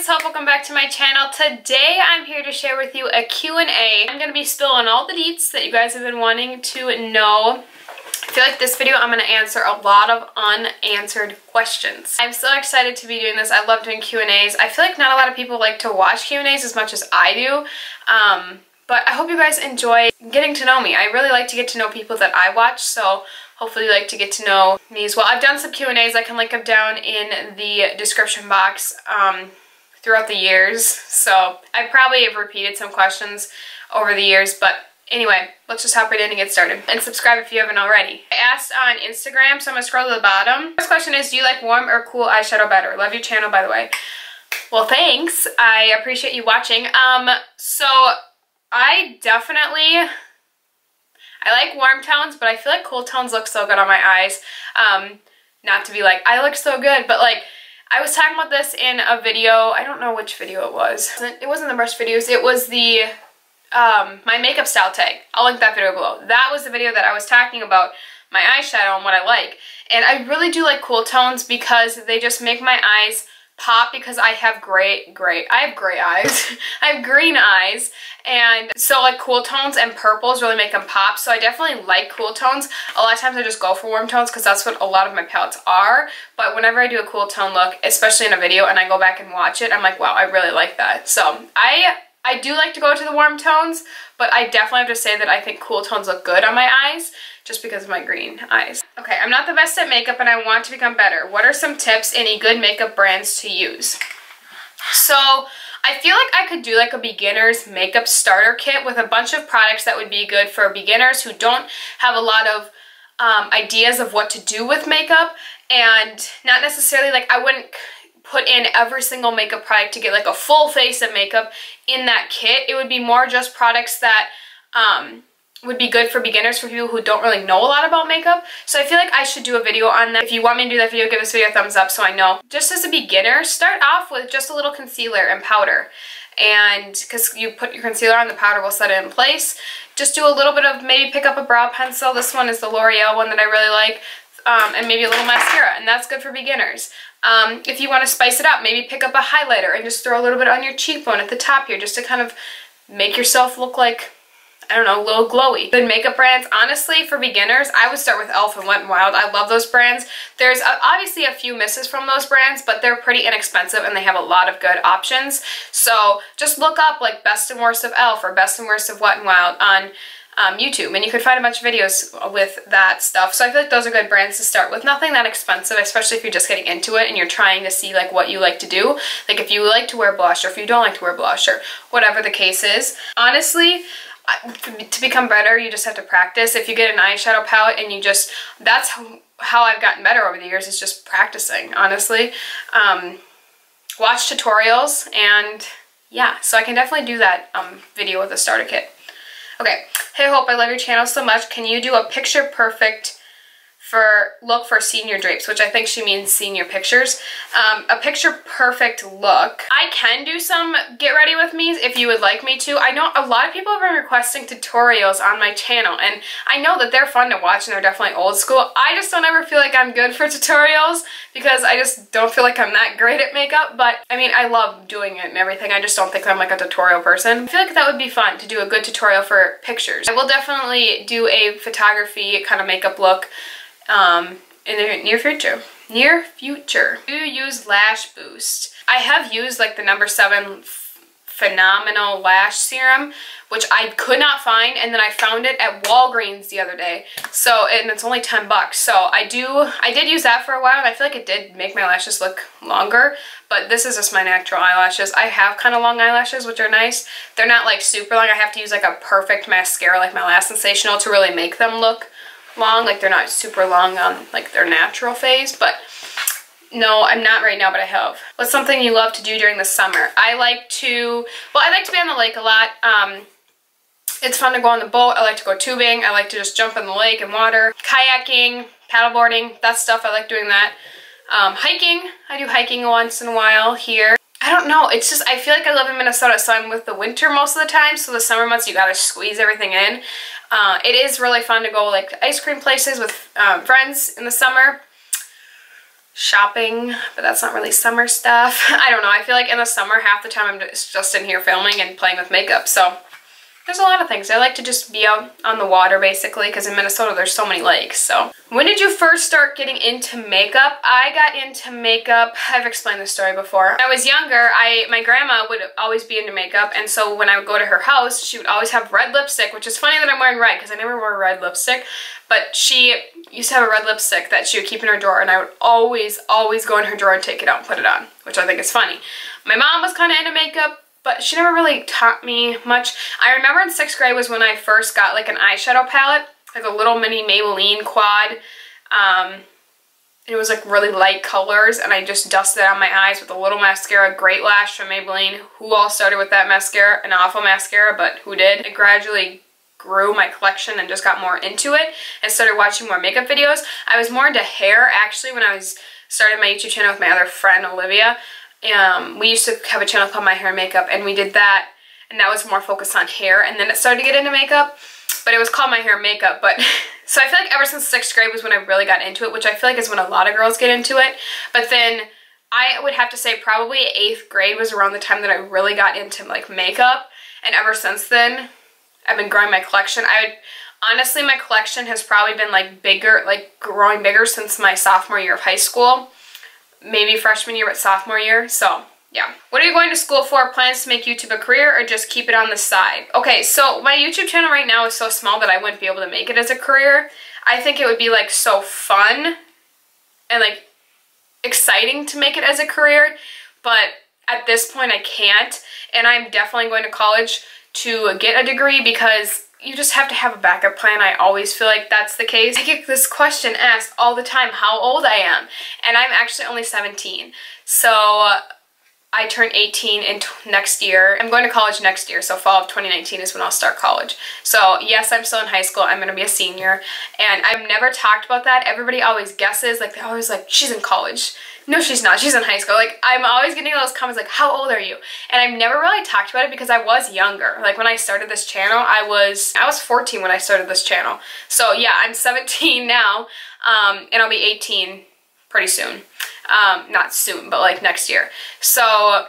it's Hope. Welcome back to my channel. Today I'm here to share with you a Q&A. I'm going to be spilling all the deets that you guys have been wanting to know. I feel like this video I'm going to answer a lot of unanswered questions. I'm so excited to be doing this. I love doing Q&As. I feel like not a lot of people like to watch Q&As as much as I do. But I hope you guys enjoy getting to know me. I really like to get to know people that I watch, so hopefully you like to get to know me as well. I've done some Q&As. I can link them down in the description box throughout the years. So I probably have repeated some questions over the years, but anyway, let's just hop right in and get started. And subscribe if you haven't already. I asked on Instagram, so I'm going to scroll to the bottom. First question is, do you like warm or cool eyeshadow better? Love your channel, by the way. Well, thanks. I appreciate you watching. So I like warm tones, but I feel like cool tones look so good on my eyes. Not to be like, I look so good, but like, I was talking about this in a video. I don't know which video it was. It wasn't the brush videos. It was the, my makeup style tag. I'll link that video below. That was the video that I was talking about my eyeshadow and what I like. And I really do like cool tones because they just make my eyes pop, because I have gray eyes. I have green eyes, and so like cool tones and purples really make them pop. So I definitely like cool tones. A lot of times I just go for warm tones because that's what a lot of my palettes are. But whenever I do a cool tone look, especially in a video, and I go back and watch it, I'm like, wow, I really like that. So I do like to go to the warm tones, but I definitely have to say that I think cool tones look good on my eyes just because of my green eyes. Okay, I'm not the best at makeup and I want to become better. What are some tips, any good makeup brands to use? So I feel like I could do like a beginner's makeup starter kit with a bunch of products that would be good for beginners who don't have a lot of ideas of what to do with makeup, and not necessarily like, I wouldn't put in every single makeup product to get like a full face of makeup in that kit. It would be more just products that would be good for beginners, for people who don't really know a lot about makeup. So I feel like I should do a video on that. If you want me to do that video, give this video a thumbs up so I know. Just as a beginner, start off with just a little concealer and powder. And because you put your concealer on, the powder will set it in place. Just do a little bit of, maybe pick up a brow pencil. This one is the L'Oreal one that I really like. And maybe a little mascara, and that's good for beginners. If you want to spice it up, maybe pick up a highlighter and just throw a little bit on your cheekbone at the top here, just to kind of make yourself look like, I don't know, a little glowy. Good makeup brands, honestly, for beginners, I would start with e.l.f. and Wet n Wild. I love those brands. There's obviously a few misses from those brands, but they're pretty inexpensive and they have a lot of good options. So just look up like best and worst of e.l.f. or best and worst of Wet n Wild on YouTube, and you could find a bunch of videos with that stuff. So I feel like those are good brands to start with. Nothing that expensive, especially if you're just getting into it and you're trying to see like what you like to do. Like if you like to wear blush, or if you don't like to wear blush, or whatever the case is. Honestly, to become better, you just have to practice. If you get an eyeshadow palette and you just, that's how I've gotten better over the years, is just practicing, honestly. Watch tutorials, and yeah, so I can definitely do that video with a starter kit. Okay, hey Hope, I love your channel so much. Can you do a picture perfect look for senior drapes, which I think she means senior pictures. A picture perfect look. I can do some get ready with me's if you would like me to. I know a lot of people have been requesting tutorials on my channel, and I know that they're fun to watch and they're definitely old school. I just don't ever feel like I'm good for tutorials because I just don't feel like I'm that great at makeup, but I mean, I love doing it and everything. I just don't think I'm like a tutorial person. I feel like that would be fun to do a good tutorial for pictures. I will definitely do a photography kind of makeup look in the near future. Do you use Lash Boost? I have used like the No. 7 Phenomenal Lash Serum, which I could not find, and then I found it at Walgreens the other day. So, and it's only 10 bucks. So I did use that for a while, and I feel like it did make my lashes look longer, but this is just my natural eyelashes. I have kind of long eyelashes, which are nice. They're not like super long. I have to use like a perfect mascara like my Last Sensational to really make them look long. Like they're not super long on like their natural phase, but no, I'm not right now, but I have. What's something you love to do during the summer? I like to be on the lake a lot. It's fun to go on the boat. I like to go tubing. I like to just jump in the lake and water. Kayaking, paddleboarding, that stuff, I like doing that. Hiking, I do hiking once in a while here. I don't know, it's just, I feel like I live in Minnesota, so I'm with the winter most of the time, so the summer months you gotta squeeze everything in. It is really fun to go like ice cream places with friends in the summer. shopping, but that's not really summer stuff. I don't know. I feel like in the summer, half the time I'm just in here filming and playing with makeup. So there's a lot of things. I like to just be out on the water basically, because in Minnesota there's so many lakes. So when did you first start getting into makeup? I got into makeup, I've explained this story before. When I was younger, my grandma would always be into makeup, and so when I would go to her house, she would always have red lipstick, which is funny that I'm wearing red because I never wore red lipstick, but she used to have a red lipstick that she would keep in her drawer, and I would always go in her drawer and take it out and put it on, which I think is funny. My mom was kind of into makeup, but she never really taught me much. I remember in 6th grade was when I first got like an eyeshadow palette, like a little mini Maybelline quad. It was like really light colors, and I just dusted it on my eyes with a little mascara, Great Lash from Maybelline. Who all started with that mascara? An awful mascara, but who did? It gradually grew my collection and just got more into it and started watching more makeup videos. I was more into hair actually when I started my YouTube channel with my other friend, Olivia. We used to have a channel called My Hair and Makeup, and we did that, and that was more focused on hair, and then it started to get into makeup, but it was called My Hair and Makeup. But so I feel like ever since 6th grade was when I really got into it, which I feel like is when a lot of girls get into it. But then I would have to say probably 8th grade was around the time that I really got into like makeup, and ever since then I've been growing my collection. Honestly, my collection has probably been like bigger, like growing bigger since my sophomore year of high school. Maybe freshman year, but sophomore year. So yeah. What are you going to school for? Plans to make YouTube a career or just keep it on the side? Okay, so my YouTube channel right now is so small that I wouldn't be able to make it as a career. I think it would be like so fun and like exciting to make it as a career, but at this point I can't, and I'm definitely going to college to get a degree because you just have to have a backup plan. I always feel like that's the case. I get this question asked all the time, how old I am, and I'm actually only 17. So I turn 18 in next year. I'm going to college next year, so fall of 2019 is when I'll start college. So yes, I'm still in high school. I'm going to be a senior, and I've never talked about that. Everybody always guesses, like they're always like, she's in college. No, she's not. She's in high school. Like, I'm always getting those comments like, how old are you? And I've never really talked about it because I was younger. Like, when I started this channel, I was 14 when I started this channel. So yeah, I'm 17 now, and I'll be 18 pretty soon. Not soon, but like next year. So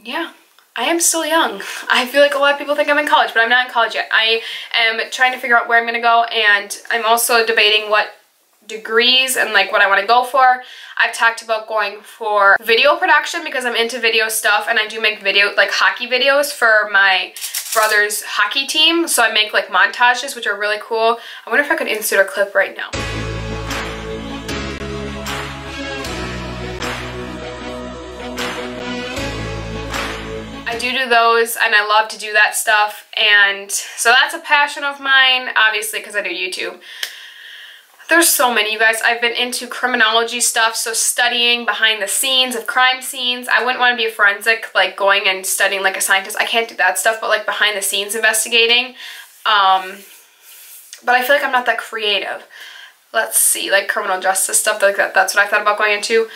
yeah, I am still young. I feel like a lot of people think I'm in college, but I'm not in college yet. I am trying to figure out where I'm going to go, and I'm also debating what degrees and like what I want to go for. I've talked about going for video production because I'm into video stuff, and I do make like hockey videos for my brother's hockey team. So I make like montages, which are really cool. I wonder if I could insert a clip right now. I do those, and I love to do that stuff, and so that's a passion of mine, obviously, because I do YouTube. There's so many, you guys. I've been into criminology stuff, so studying behind the scenes of crime scenes. I wouldn't want to be a forensic, like going and studying like a scientist. I can't do that stuff, but like behind the scenes investigating. But I feel like I'm not that creative. Let's see, like criminal justice stuff, like that. That's what I thought about going into.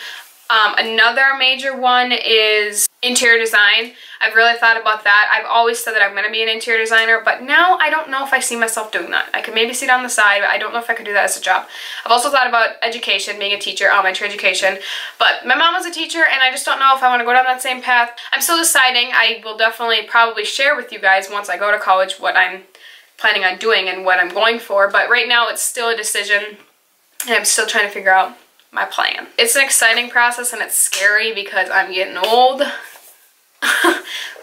Another major one is interior design. I've really thought about that. I've always said that I'm going to be an interior designer, but now I don't know if I see myself doing that. I could maybe see it on the side, but I don't know if I could do that as a job. I've also thought about education, being a teacher, elementary education, but my mom was a teacher, and I just don't know if I want to go down that same path. I'm still deciding. I will definitely probably share with you guys once I go to college what I'm planning on doing and what I'm going for, but right now it's still a decision, and I'm still trying to figure out my plan. It's an exciting process, and it's scary because I'm getting old.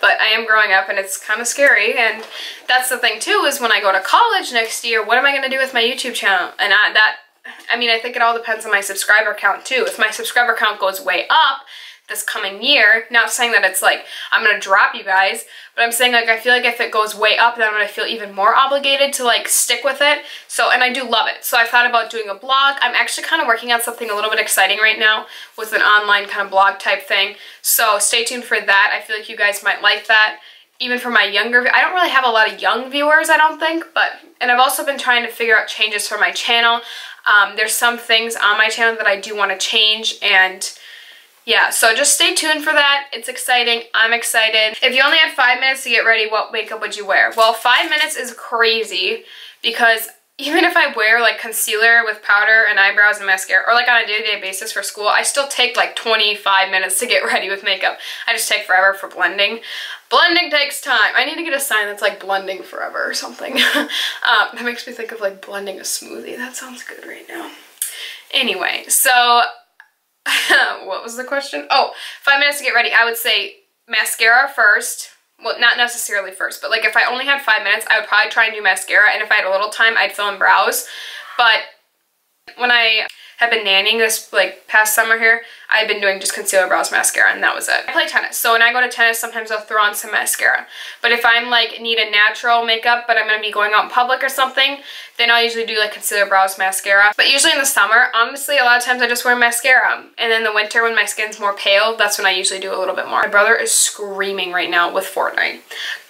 But I am growing up, and it's kind of scary, and that's the thing too, is when I go to college next year, what am I going to do with my YouTube channel? And I mean, I think it all depends on my subscriber count too. If my subscriber count goes way up this coming year, not saying that it's like I'm going to drop you guys, but I'm saying like I feel like if it goes way up, then I'm going to feel even more obligated to like stick with it. So, and I do love it. So I thought about doing a blog. I'm actually kind of working on something a little bit exciting right now with an online kind of blog type thing. So stay tuned for that. I feel like you guys might like that. Even for my younger, I don't really have a lot of young viewers, I don't think, and I've also been trying to figure out changes for my channel. There's some things on my channel that I do want to change, and yeah, so just stay tuned for that. It's exciting. I'm excited. If you only had 5 minutes to get ready, what makeup would you wear? Well, 5 minutes is crazy because even if I wear like concealer with powder and eyebrows and mascara, or like on a day-to-day basis for school, I still take like 25 minutes to get ready with makeup. I just take forever for blending. Blending takes time. I need to get a sign that's like blending forever or something. That makes me think of like blending a smoothie. That sounds good right now. Anyway, so what was the question? Oh, 5 minutes to get ready. I would say mascara first. Well, not necessarily first, but like if I only had 5 minutes, I would probably try and do mascara, and if I had a little time, I'd fill in brows. But when I have been nannying this like past summer here, I've been doing just concealer, brows, mascara, and that was it. I play tennis, so when I go to tennis, sometimes I'll throw on some mascara. But if I'm like need a natural makeup, but I'm gonna be going out in public or something, then I'll usually do like concealer, brows, mascara. But usually in the summer, honestly, a lot of times I just wear mascara. And in the winter, when my skin's more pale, that's when I usually do a little bit more. My brother is screaming right now with Fortnite.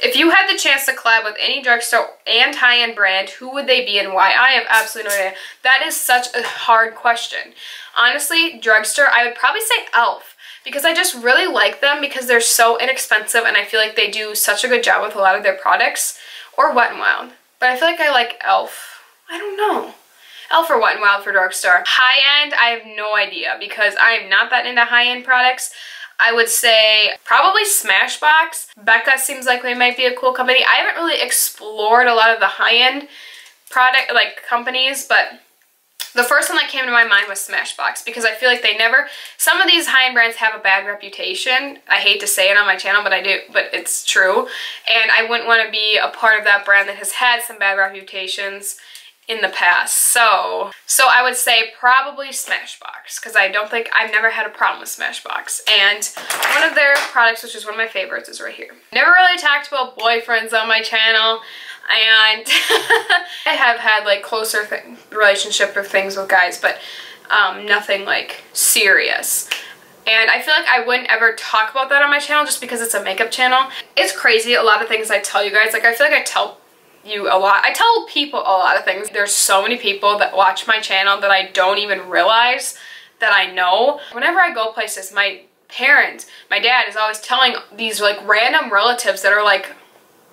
If you had the chance to collab with any drugstore and high-end brand, who would they be and why? I have absolutely no idea. That is such a hard question. Honestly, drugstore, I would probably say e.l.f. because I just really like them because they're so inexpensive and I feel like they do such a good job with a lot of their products. Or Wet n Wild. But I feel like I like e.l.f. I don't know. e.l.f. or Wet n Wild for drugstore. High-end, I have no idea because I am not that into high-end products. I would say probably Smashbox. Becca seems like they might be a cool company. I haven't really explored a lot of the high-end product like companies, but the first one that came to my mind was Smashbox because I feel like they never, some of these high-end brands have a bad reputation. I hate to say it on my channel, but I do, but it's true. And I wouldn't want to be a part of that brand that has had some bad reputations in the past. So I would say probably Smashbox because I don't think, I've never had a problem with Smashbox. And one of their products, which is one of my favorites, is right here. Never really talked about boyfriends on my channel. And I have had like closer relationship or things with guys, but nothing like serious. And I feel like I wouldn't ever talk about that on my channel just because it's a makeup channel. It's crazy a lot of things I tell you guys. Like I feel like I tell you a lot. I tell people a lot of things. There's so many people that watch my channel that I don't even realize that I know. Whenever I go places, my parents, my dad is always telling these like random relatives that are like,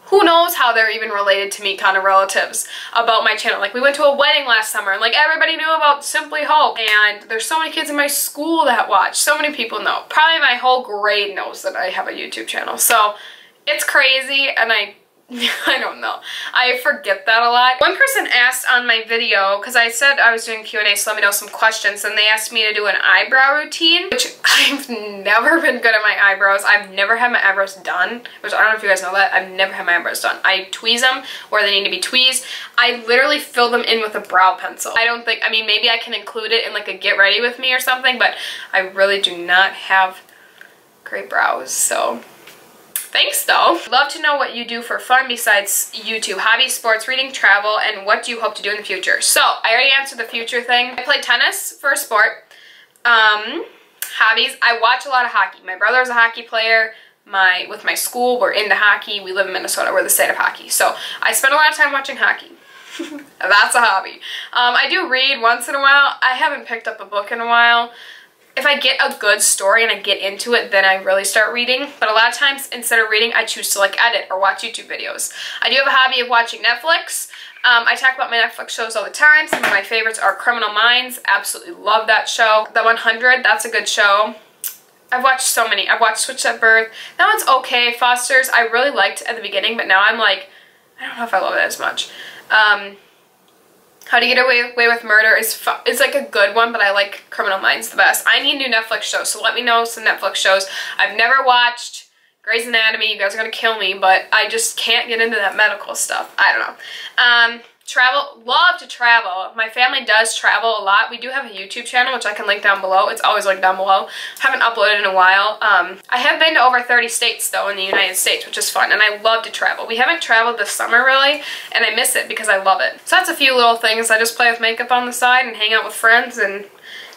who knows how they're even related to me kind of relatives about my channel. Like we went to a wedding last summer and like everybody knew about Simply Hope. And there's so many kids in my school that watch. So many people know. Probably my whole grade knows that I have a YouTube channel. So it's crazy and I don't know. I forget that a lot. One person asked on my video, because I said I was doing Q&A, so let me know some questions, and they asked me to do an eyebrow routine, which I've never been good at my eyebrows. I've never had my eyebrows done, which I don't know if you guys know that. I've never had my eyebrows done. I tweeze them where they need to be tweezed. I literally fill them in with a brow pencil. I don't think, I mean, maybe I can include it in like a get ready with me or something, but I really do not have great brows, so thanks though. Love to know what you do for fun besides YouTube, hobbies, sports, reading, travel, and what do you hope to do in the future? So I already answered the future thing. I play tennis for a sport. Hobbies, I watch a lot of hockey. My brother's a hockey player. With my school, we're into hockey. We live in Minnesota. We're the state of hockey. So I spend a lot of time watching hockey. That's a hobby. I do read once in a while. I haven't picked up a book in a while. If I get a good story and I get into it, then I really start reading. But a lot of times, instead of reading, I choose to like edit or watch YouTube videos. I do have a hobby of watching Netflix. I talk about my Netflix shows all the time. Some of my favorites are Criminal Minds. Absolutely love that show. The 100, that's a good show. I've watched so many. I've watched Switched at Birth. That one's okay. Foster's, I really liked at the beginning, but now I'm like, I don't know if I love it as much. How to Get Away with Murder is like a good one, but I like Criminal Minds the best. I need new Netflix shows, so let me know some Netflix shows. I've never watched Grey's Anatomy. You guys are gonna kill me, but I just can't get into that medical stuff. I don't know. Travel, love to travel. My family does travel a lot. We do have a YouTube channel, which I can link down below. It's always linked down below. Haven't uploaded in a while. I have been to over 30 states, though, in the United States, which is fun, and I love to travel. We haven't traveled this summer, really, and I miss it because I love it. So that's a few little things. I just play with makeup on the side and hang out with friends, and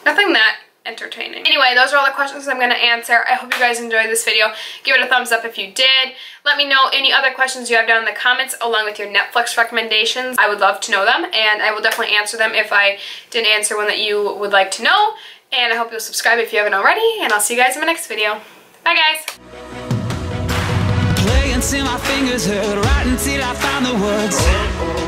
nothing that entertaining. Anyway, those are all the questions I'm going to answer. I hope you guys enjoyed this video. Give it a thumbs up if you did. Let me know any other questions you have down in the comments along with your Netflix recommendations. I would love to know them, and I will definitely answer them if I didn't answer one that you would like to know. And I hope you'll subscribe if you haven't already, and I'll see you guys in my next video. Bye guys! Play until my fingers hurt, right until I found the words.